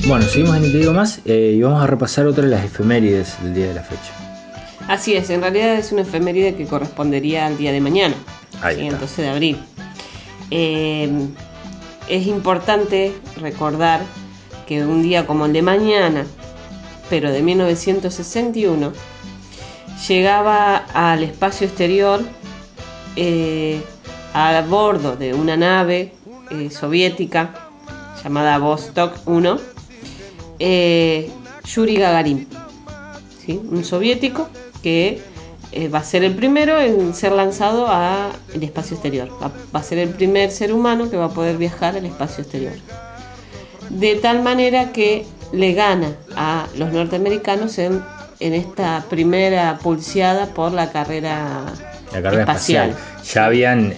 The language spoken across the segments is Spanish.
Bueno, seguimos en Y Te Digo Más y vamos a repasar otra de las efemérides del día de la fecha. Así es, en realidad es una efeméride que correspondería al día de mañana, Ahí está. el 12 de abril. Es importante recordar que un día como el de mañana, pero de 1961, llegaba al espacio exterior a bordo de una nave soviética llamada Vostok 1, Yuri Gagarin, ¿sí? Un soviético que va a ser el primero en ser lanzado al espacio exterior. Va a ser el primer ser humano que va a poder viajar al espacio exterior. De tal manera que le gana a los norteamericanos en esta primera pulseada por la carrera espacial. Ya habían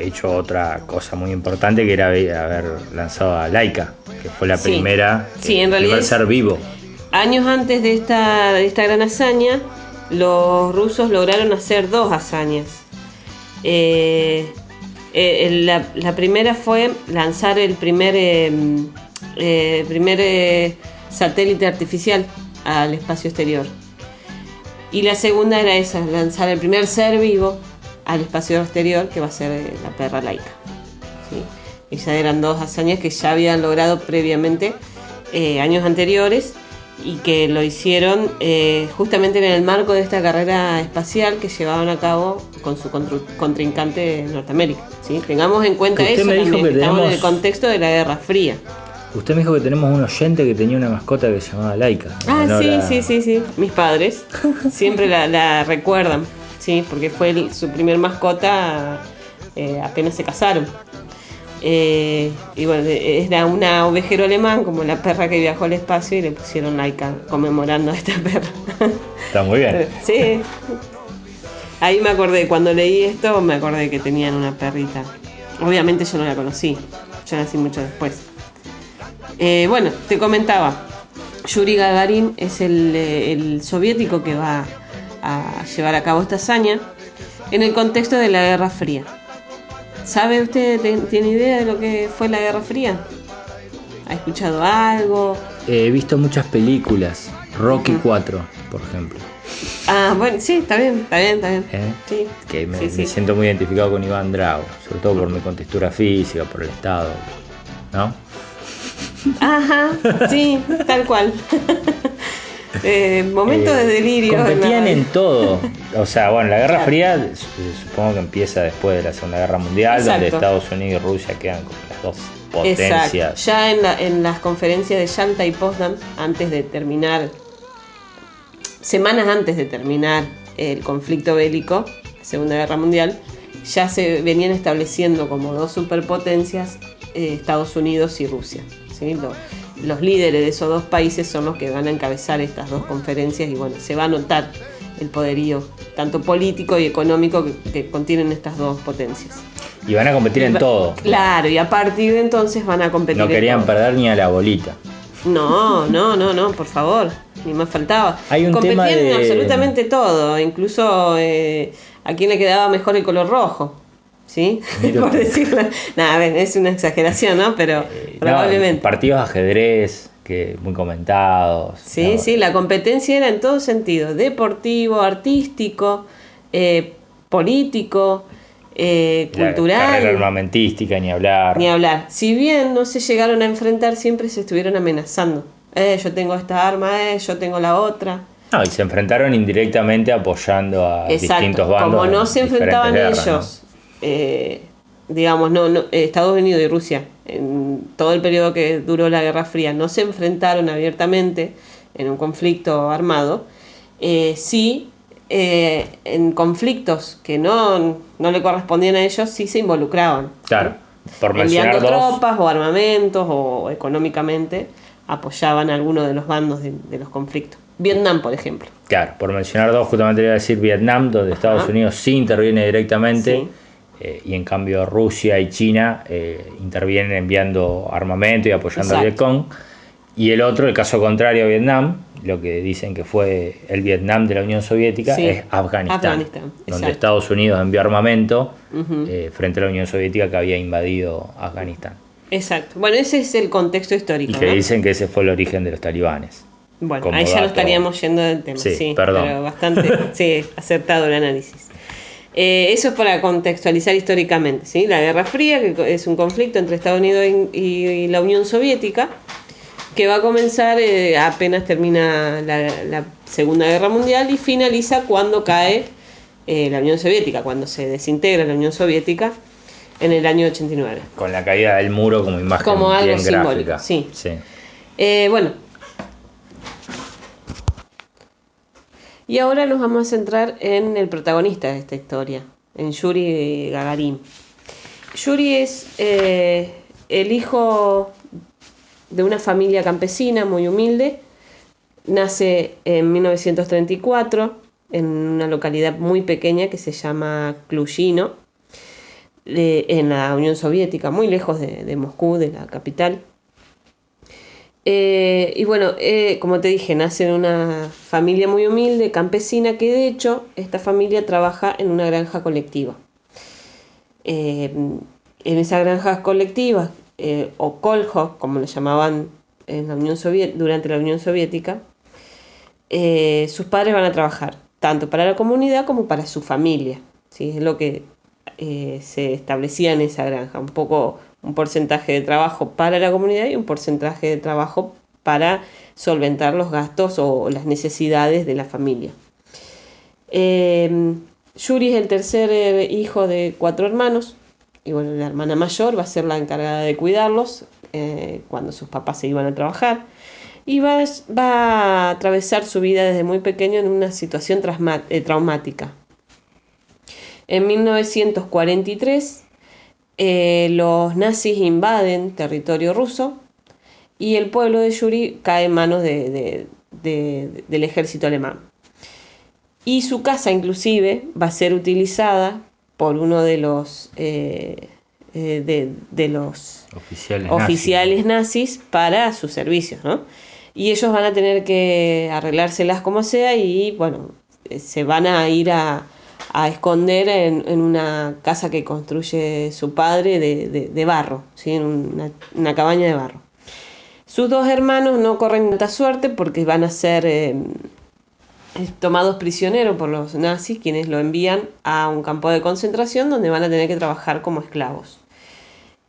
hecho otra cosa muy importante, que era haber lanzado a Laika, que fue la primera en realidad, primer ser vivo. Años antes de esta gran hazaña, los rusos lograron hacer dos hazañas. La primera fue lanzar el primer satélite artificial al espacio exterior. Y la segunda era esa, lanzar el primer ser vivo al espacio exterior, que va a ser la perra Laika. ¿Sí? Esas eran dos hazañas que ya habían logrado previamente, años anteriores, y que lo hicieron justamente en el marco de esta carrera espacial que llevaban a cabo con su contrincante Norteamérica. ¿Sí? Tengamos en cuenta eso también, que estamos en el contexto de la Guerra Fría. Usted me dijo que tenemos un oyente que tenía una mascota que se llamaba Laika. Sí. Mis padres siempre la recuerdan, ¿sí? Porque fue su primer mascota apenas se casaron. Y bueno, era una ovejero alemán, como la perra que viajó al espacio, y le pusieron Laika conmemorando a esta perra. Está muy bien. Sí. Ahí me acordé, cuando leí esto, me acordé que tenían una perrita. Obviamente yo no la conocí, yo nací mucho después. Bueno, te comentaba, Yuri Gagarin es el soviético que va a llevar a cabo esta hazaña en el contexto de la Guerra Fría. ¿Sabe usted, tiene idea de lo que fue la Guerra Fría? ¿Ha escuchado algo? He visto muchas películas, Rocky 4, por ejemplo. Bueno, sí, está bien. Sí. Que me siento muy identificado con Iván Drago, sobre todo por mi contextura física, por el estado, ¿no? Ajá, sí, tal cual. Momento de delirio. Competían en todo. O sea, bueno, la Guerra Fría supongo que empieza después de la Segunda Guerra Mundial. Exacto. Donde Estados Unidos y Rusia quedan como las dos potencias. Exacto. Ya en las conferencias de Yalta y Potsdam, semanas antes de terminar el conflicto bélico, la Segunda Guerra Mundial, ya se venían estableciendo como dos superpotencias, Estados Unidos y Rusia. ¿Sí? Los líderes de esos dos países son los que van a encabezar estas dos conferencias, y bueno, se va a notar el poderío tanto político y económico que contienen estas dos potencias. Y van a competir en todo. Claro, y a partir de entonces van a competir. No querían perder ni a la bolita. No, por favor, ni más faltaba. Hay un Competían tema en absolutamente todo, incluso a quién le quedaba mejor el color rojo. ¿Sí? Por decirlo. Nada, es una exageración, ¿no? Pero probablemente. Partidos de ajedrez, que muy comentados. Sí, ¿no? Sí, la competencia era en todo sentido: deportivo, artístico, político, cultural. La carrera armamentística, ni hablar. Ni hablar. Si bien no se llegaron a enfrentar, siempre se estuvieron amenazando. Yo tengo esta arma, yo tengo la otra. No, y se enfrentaron indirectamente apoyando a distintos bandos. Como no se enfrentaban guerras, ellos, ¿no? Digamos, Estados Unidos y Rusia, en todo el periodo que duró la Guerra Fría, no se enfrentaron abiertamente en un conflicto armado. Sí, en conflictos que no le correspondían a ellos, sí se involucraban. Claro, por mencionar enviando dos. Tropas o armamentos, o económicamente apoyaban a alguno de los bandos de los conflictos. Vietnam, por ejemplo. Claro, por mencionar dos, justamente iba a decir Vietnam, donde Estados Unidos sí interviene directamente. Sí. Y en cambio Rusia y China intervienen enviando armamento y apoyando al Vietcong. Y el otro, el caso contrario a Vietnam, lo que dicen que fue el Vietnam de la Unión Soviética, es Afganistán, donde Estados Unidos envió armamento frente a la Unión Soviética, que había invadido Afganistán. Exacto. Bueno, ese es el contexto histórico. Y que ¿no? dicen que ese fue el origen de los talibanes. Bueno, Como ahí ya dato. lo estaríamos yendo del tema. Sí, perdón. Pero bastante sí, acertado el análisis. Eso es para contextualizar históricamente, ¿sí? La Guerra Fría, que es un conflicto entre Estados Unidos y la Unión Soviética, que va a comenzar apenas termina la Segunda Guerra Mundial y finaliza cuando cae la Unión Soviética, cuando se desintegra la Unión Soviética en el año 89. Con la caída del muro como imagen Como algo bien simbólico, gráfica. sí. Sí. Bueno. Y ahora nos vamos a centrar en el protagonista de esta historia, en Yuri Gagarin. Yuri es el hijo de una familia campesina muy humilde. Nace en 1934 en una localidad muy pequeña que se llama Kluyino, en la Unión Soviética, muy lejos de Moscú, de la capital. Y bueno, como te dije, nace en una familia muy humilde, campesina, que de hecho esta familia trabaja en una granja colectiva. En esas granjas colectivas, o kolhos, como le llamaban en la durante la Unión Soviética, sus padres van a trabajar tanto para la comunidad como para su familia. ¿Sí? Es lo que se establecía en esa granja, un poco un porcentaje de trabajo para la comunidad y un porcentaje de trabajo para solventar los gastos o las necesidades de la familia. Yuri es el tercer hijo de 4 hermanos y bueno, la hermana mayor va a ser la encargada de cuidarlos cuando sus papás se iban a trabajar y va a atravesar su vida desde muy pequeño en una situación traumática. En 1943 los nazis invaden territorio ruso y el pueblo de Yuri cae en manos del ejército alemán. Y su casa inclusive va a ser utilizada por uno de los oficiales nazis para sus servicios, ¿no? Y ellos van a tener que arreglárselas como sea y bueno, se van a ir a esconder en una casa que construye su padre de barro, ¿sí? En una cabaña de barro. Sus 2 hermanos no corren tanta suerte porque van a ser tomados prisioneros por los nazis, quienes lo envían a un campo de concentración donde van a tener que trabajar como esclavos.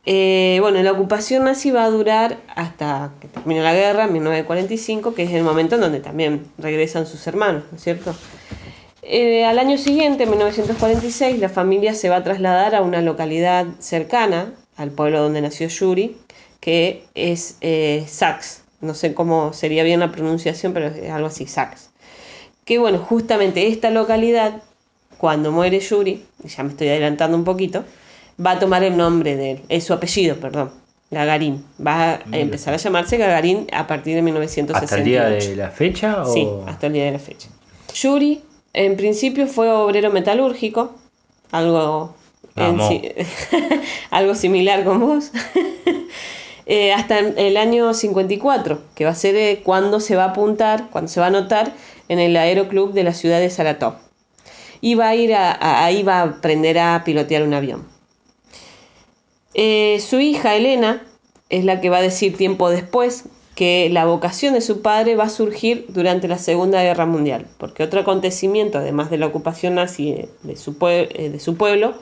Bueno, la ocupación nazi va a durar hasta que termine la guerra, en 1945, que es el momento en donde también regresan sus hermanos, ¿no es cierto? Al año siguiente, en 1946, la familia se va a trasladar a una localidad cercana al pueblo donde nació Yuri, que es Saks. No sé cómo sería bien la pronunciación, pero es algo así, Saks. Que bueno, justamente esta localidad, cuando muere Yuri, ya me estoy adelantando un poquito, va a tomar el nombre de su apellido, perdón, Gagarin. Va a empezar a llamarse Gagarin a partir de 1968. ¿Hasta el día de la fecha? Sí, hasta el día de la fecha. Yuri, en principio, fue obrero metalúrgico, algo algo similar con vos, hasta el año 54, que va a ser cuando se va a anotar en el aeroclub de la ciudad de Saratov. Y va a ir ahí va a aprender a pilotear un avión. Su hija Elena es la que va a decir tiempo después que la vocación de su padre va a surgir durante la Segunda Guerra Mundial, porque otro acontecimiento, además de la ocupación nazi de su pueblo,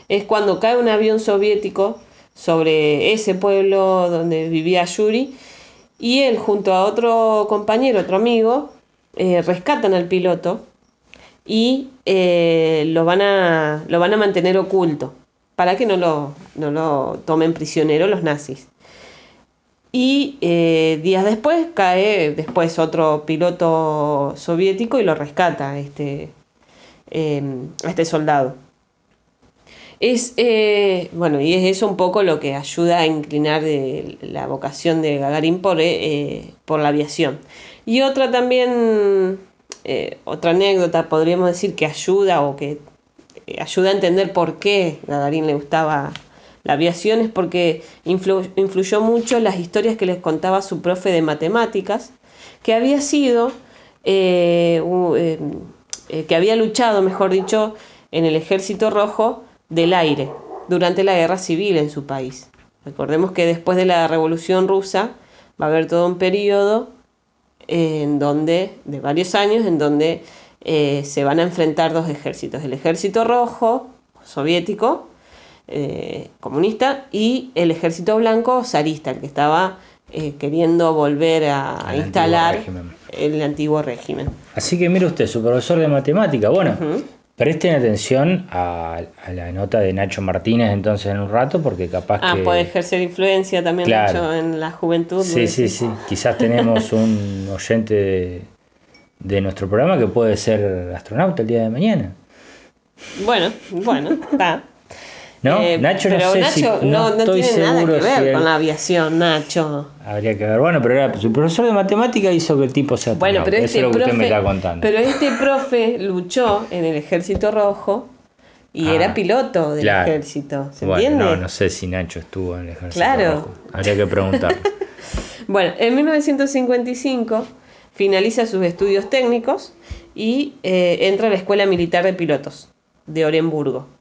es cuando cae un avión soviético sobre ese pueblo donde vivía Yuri, y él junto a otro compañero, otro amigo, rescatan al piloto y lo van a mantener oculto para que no lo tomen prisionero los nazis. Y días después cae otro piloto soviético y lo rescata a este soldado. Bueno, y es eso un poco lo que ayuda a inclinar la vocación de Gagarin por la aviación. Y otra también, otra anécdota, podríamos decir que ayuda a entender por qué Gagarin le gustaba la aviación, es porque influyó mucho las historias que les contaba su profe de matemáticas, que había sido, que había luchado, mejor dicho, en el Ejército Rojo del Aire durante la Guerra Civil en su país. Recordemos que después de la Revolución Rusa va a haber todo un periodo de varios años, en donde se van a enfrentar dos ejércitos: el ejército rojo soviético comunista y el ejército blanco zarista, el que estaba queriendo volver a instalar el antiguo régimen. Así que mire usted, su profesor de matemática, bueno, presten atención a la nota de Nacho Martínez entonces en un rato, porque capaz que... puede ejercer influencia también, claro, Nacho, en la juventud. Sí, sí. Quizás tenemos un oyente de nuestro programa que puede ser astronauta el día de mañana. Bueno, está. ¿No? Nacho no sé, Nacho no estoy tiene seguro nada que ver si con la aviación, Nacho. Habría que ver. Bueno, pero su profesor de matemática hizo que el tipo sea astronauta. Bueno, pero eso es lo que usted me está contando. Pero este profe luchó en el ejército rojo y era piloto del ejército. ¿Se entiende? No sé si Nacho estuvo en el ejército rojo. Habría que preguntarle. Bueno, en 1955 finaliza sus estudios técnicos y entra a la Escuela Militar de Pilotos de Oremburgo.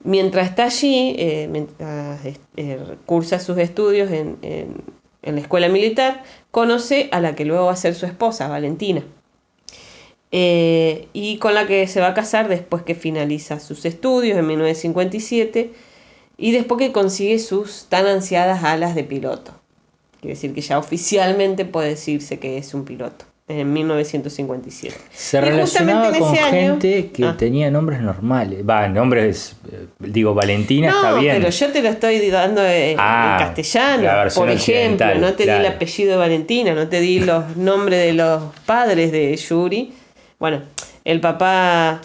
Mientras está allí, cursa sus estudios en la escuela militar, conoce a la que luego va a ser su esposa, Valentina, y con la que se va a casar después que finaliza sus estudios en 1957 y después que consigue sus tan ansiadas alas de piloto. Quiere decir que ya oficialmente puede decirse que es un piloto. En 1957. Se relacionaba con gente que tenía nombres normales. Valentina está bien. Pero yo te lo estoy dando en castellano. Por ejemplo, no te di el apellido de Valentina, no te di los nombres de los padres de Yuri. Bueno, el papá,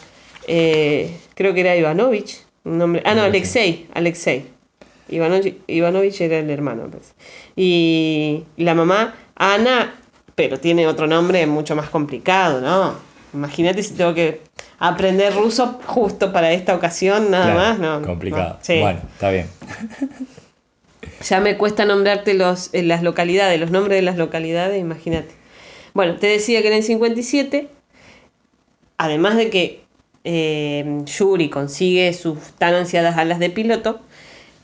creo que era Ivanovich. Alexei. Ivanovich era el hermano. Pues. Y la mamá, Ana, pero tiene otro nombre mucho más complicado, ¿no? Imagínate si tengo que aprender ruso justo para esta ocasión, nada más, ¿no? Complicado. No, sí. Bueno, está bien. Ya me cuesta nombrarte las localidades, los nombres de las localidades, imagínate. Bueno, te decía que en el 57, además de que Yuri consigue sus tan ansiadas alas de piloto,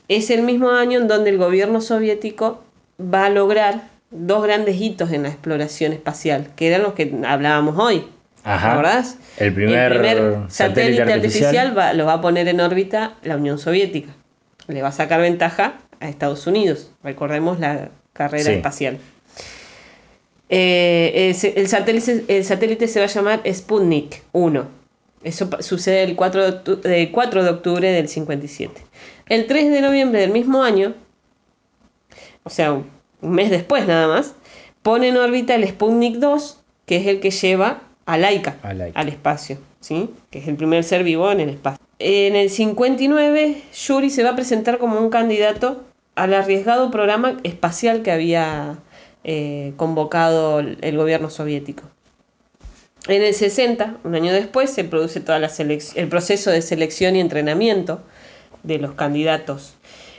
es el mismo año en donde el gobierno soviético va a lograr dos grandes hitos en la exploración espacial, que eran los que hablábamos hoy. Ajá. ¿Verdad? El primer satélite artificial lo va a poner en órbita la Unión Soviética. Le va a sacar ventaja a Estados Unidos. Recordemos la carrera espacial. El satélite se va a llamar Sputnik 1. Eso sucede el 4 de octubre del 57. El 3 de noviembre del mismo año, o sea, un mes después nada más, pone en órbita el Sputnik 2, que es el que lleva a Laika al espacio, ¿sí? Que es el primer ser vivo en el espacio. En el 59, Yuri se va a presentar como un candidato al arriesgado programa espacial que había convocado el gobierno soviético. En el 60, un año después, se produce todo el proceso de selección y entrenamiento de los candidatos.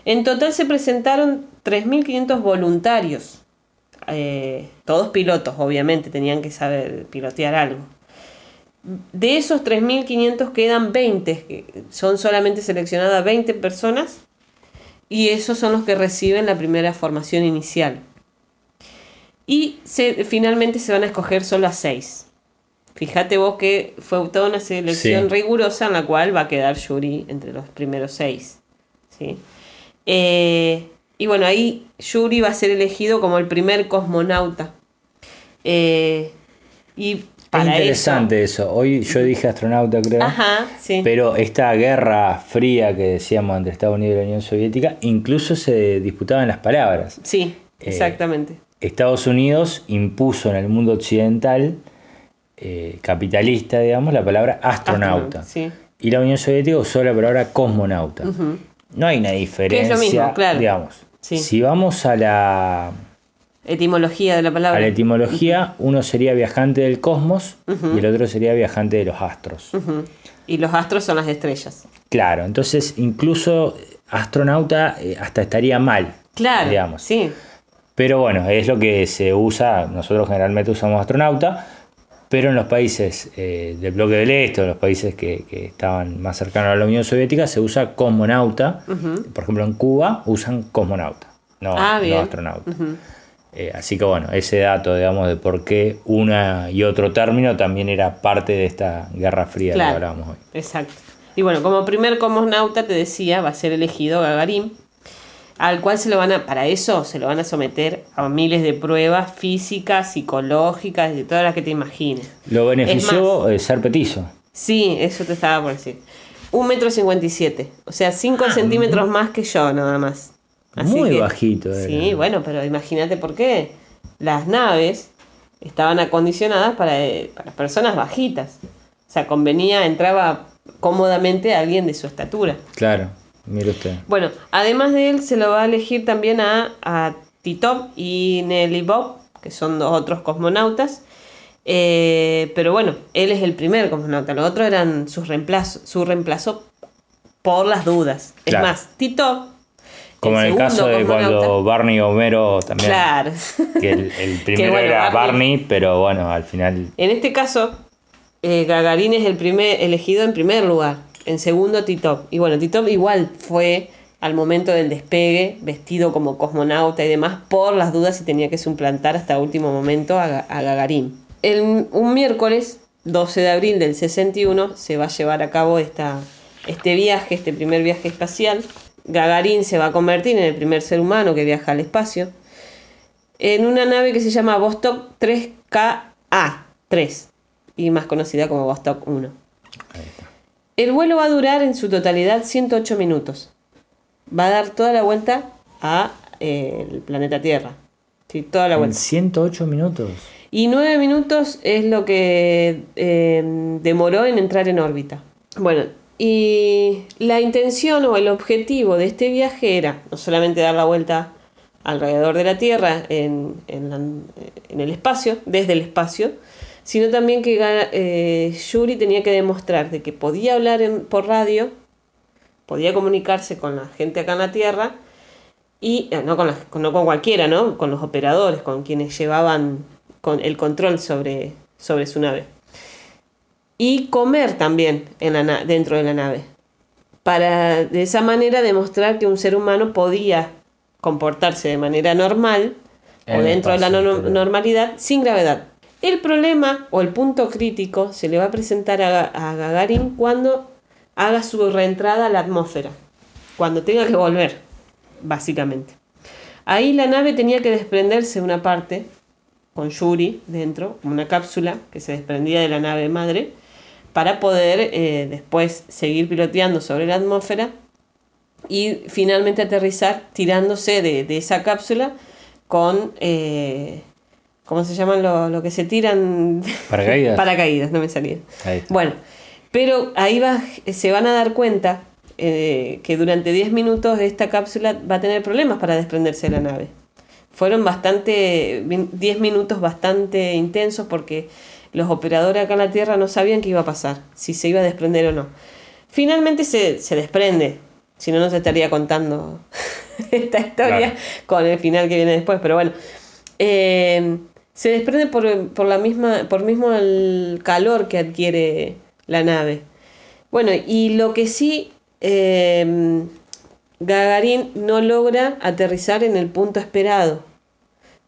En total se presentaron 3.500 voluntarios, todos pilotos, obviamente, tenían que saber pilotear algo. De esos 3.500 quedan 20, que son solamente seleccionadas 20 personas, y esos son los que reciben la primera formación inicial. Y finalmente se van a escoger solo a 6. Fíjate vos que fue toda una selección rigurosa en la cual va a quedar Yuri entre los primeros 6. ¿Sí? Y bueno, ahí Yuri va a ser elegido como el primer cosmonauta. Y para es interesante eso. Hoy yo dije astronauta, creo. Ajá, sí. Pero esta guerra fría que decíamos entre Estados Unidos y la Unión Soviética, incluso se disputaban las palabras. Sí, exactamente. Estados Unidos impuso en el mundo occidental capitalista, digamos, la palabra astronauta. Sí. Y la Unión Soviética usó la palabra cosmonauta. Uh-huh. No hay una diferencia, que es lo mismo, claro. Digamos. Sí. Si vamos a la etimología de la palabra. A la etimología, uno sería viajante del cosmos y el otro sería viajante de los astros. Y los astros son las estrellas. Claro, entonces incluso astronauta hasta estaría mal. Claro, digamos. Sí. Pero bueno, es lo que se usa, nosotros generalmente usamos astronauta, pero en los países del bloque del Este, o los países que estaban más cercanos a la Unión Soviética, se usa cosmonauta. Por ejemplo, en Cuba usan cosmonauta, no astronauta. Así que bueno, ese dato, digamos, de por qué una y otro término también era parte de esta Guerra Fría, claro, que hablábamos hoy. Exacto. Y bueno, como primer cosmonauta, te decía, va a ser elegido Gagarin, al cual para eso se lo van a someter a miles de pruebas físicas, psicológicas, de todas las que te imagines. Lo benefició ser petizo. Sí, eso te estaba por decir. 1,57 m, o sea, 5 centímetros más que yo, nada más. Así muy bajito. Sí, bueno, pero imagínate por qué. Las naves estaban acondicionadas para personas bajitas. O sea, entraba cómodamente a alguien de su estatura. Claro. Mire usted. Bueno, además de él, se lo va a elegir también a Titov y Nelibov, que son dos otros cosmonautas. Pero bueno, él es el primer cosmonauta. Los otros eran su reemplazo por las dudas. Claro. Es más, Titov, como en el caso de cuando Barney y Homero también. Claro. Que el primero era Barney, pero bueno, al final. En este caso, Gagarin es el elegido en primer lugar. En segundo, Titov. Y bueno, Titov igual fue al momento del despegue, vestido como cosmonauta y demás, por las dudas si tenía que suplantar hasta último momento a Gagarin. Un miércoles, 12 de abril del 61, se va a llevar a cabo este primer viaje espacial. Gagarin se va a convertir en el primer ser humano que viaja al espacio en una nave que se llama Vostok 3KA-3 y más conocida como Vostok 1. El vuelo va a durar en su totalidad 108 minutos. Va a dar toda la vuelta al planeta Tierra. Sí, toda la vuelta. 108 minutos. Y 9 minutos es lo que demoró en entrar en órbita. Bueno, y la intención o el objetivo de este viaje era no solamente dar la vuelta alrededor de la Tierra en el espacio, desde el espacio, sino también que Yuri tenía que demostrar de que podía hablar por radio, podía comunicarse con la gente acá en la Tierra, y no con cualquiera, ¿no? Con los operadores, con quienes llevaban el control sobre su nave. Y comer también dentro de la nave, para de esa manera demostrar que un ser humano podía comportarse de manera normal o dentro de la normalidad sin gravedad. El problema o el punto crítico se le va a presentar a Gagarin cuando haga su reentrada a la atmósfera, cuando tenga que volver, básicamente. Ahí la nave tenía que desprenderse una parte, con Yuri dentro, como una cápsula que se desprendía de la nave madre, para poder después seguir piloteando sobre la atmósfera y finalmente aterrizar tirándose de esa cápsula con... ¿cómo se llaman lo que se tiran? Paracaídas. Paracaídas, no me salía. Bueno, pero ahí se van a dar cuenta que durante 10 minutos esta cápsula va a tener problemas para desprenderse de la nave. Fueron 10 minutos bastante intensos porque los operadores acá en la Tierra no sabían qué iba a pasar, si se iba a desprender o no. Finalmente se desprende, si no, no se estaría contando esta historia, claro, con el final que viene después, pero bueno. Se desprende por mismo el calor que adquiere la nave. Bueno, y lo que sí, Gagarin no logra aterrizar en el punto esperado.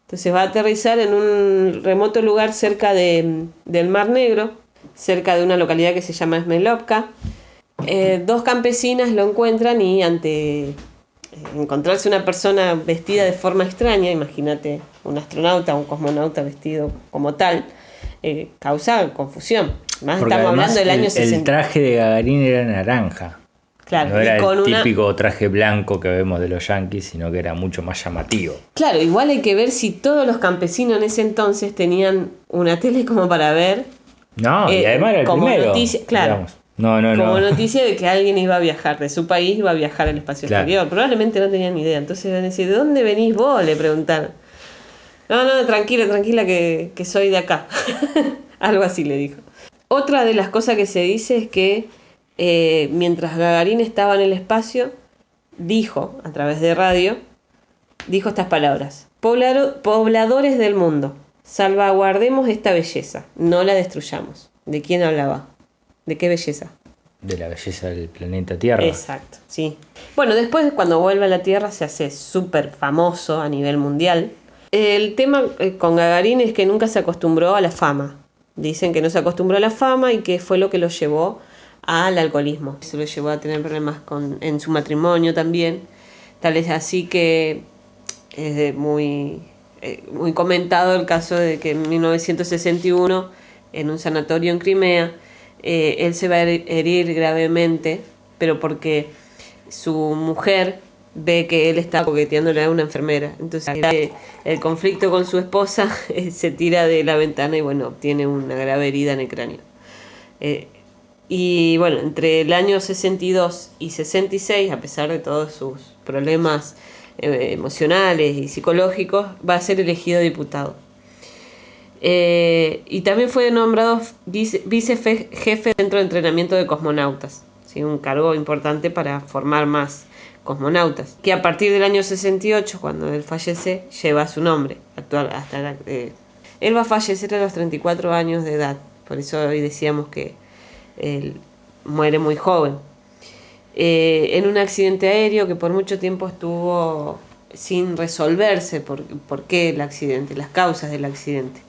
Entonces va a aterrizar en un remoto lugar cerca del Mar Negro, cerca de una localidad que se llama Smelovka. Dos campesinas lo encuentran y ante encontrarse una persona vestida de forma extraña, imagínate un astronauta o un cosmonauta vestido como tal, causa confusión. Estamos hablando del año 60. El traje de Gagarin era naranja. Claro, no era el típico traje blanco que vemos de los yanquis, sino que era mucho más llamativo. Claro, igual hay que ver si todos los campesinos en ese entonces tenían una tele como para ver. No, y además era el como primero. Noticia, claro. Digamos. Como noticia de que alguien iba a viajar de su país, iba a viajar al espacio exterior. Probablemente no tenían ni idea. Entonces iban a decir, ¿de dónde venís vos? Le preguntaron. No, tranquila que soy de acá. Algo así le dijo. Otra de las cosas que se dice es que mientras Gagarin estaba en el espacio, dijo, a través de radio, dijo estas palabras: pobladores del mundo, salvaguardemos esta belleza, no la destruyamos. ¿De quién hablaba? ¿De qué belleza? De la belleza del planeta Tierra. Exacto, sí. Bueno, después cuando vuelve a la Tierra se hace súper famoso a nivel mundial. El tema con Gagarin es que nunca se acostumbró a la fama. Dicen que no se acostumbró a la fama y que fue lo que lo llevó al alcoholismo. Eso lo llevó a tener problemas en su matrimonio también. Tal vez así que es muy comentado el caso de que en 1961, en un sanatorio en Crimea, él se va a herir gravemente, pero porque su mujer ve que él está coqueteándole a una enfermera. Entonces el conflicto con su esposa se tira de la ventana y bueno, obtiene una grave herida en el cráneo. Y bueno, entre el año 62 y 66, a pesar de todos sus problemas emocionales y psicológicos, va a ser elegido diputado. Y también fue nombrado vicejefe del Centro de Entrenamiento de Cosmonautas, ¿sí? Un cargo importante para formar más cosmonautas, que a partir del año 68, cuando él fallece, lleva su nombre actual él va a fallecer a los 34 años de edad, por eso hoy decíamos que él muere muy joven, en un accidente aéreo que por mucho tiempo estuvo sin resolverse por qué el accidente, las causas del accidente.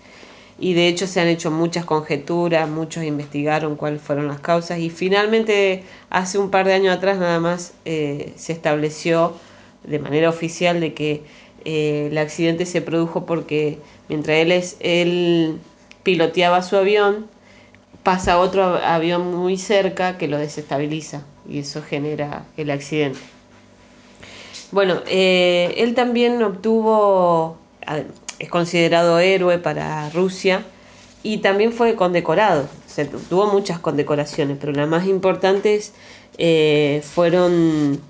Y de hecho se han hecho muchas conjeturas, muchos investigaron cuáles fueron las causas y finalmente hace un par de años atrás nada más se estableció de manera oficial de que el accidente se produjo porque mientras él piloteaba su avión, pasa otro avión muy cerca que lo desestabiliza y eso genera el accidente. Bueno, él también es considerado héroe para Rusia y también fue condecorado. Tuvo muchas condecoraciones, pero las más importantes fueron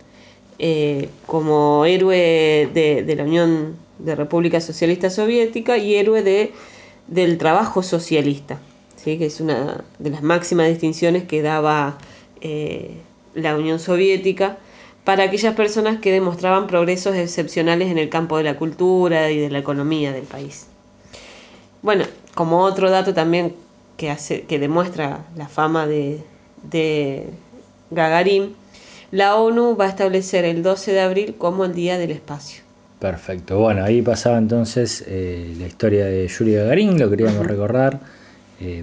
como héroe de la Unión de República Socialista Soviética y héroe del trabajo socialista, ¿sí? Que es una de las máximas distinciones que daba la Unión Soviética para aquellas personas que demostraban progresos excepcionales en el campo de la cultura y de la economía del país. Bueno, como otro dato también que demuestra la fama de Gagarin, la ONU va a establecer el 12 de abril como el Día del Espacio. Perfecto, bueno, ahí pasaba entonces la historia de Yuri Gagarin, lo queríamos recordar,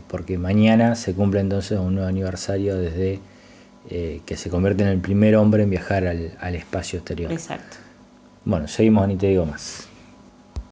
porque mañana se cumple entonces un nuevo aniversario desde que se convierte en el primer hombre en viajar al espacio exterior. Exacto. Bueno, seguimos, ni te digo más.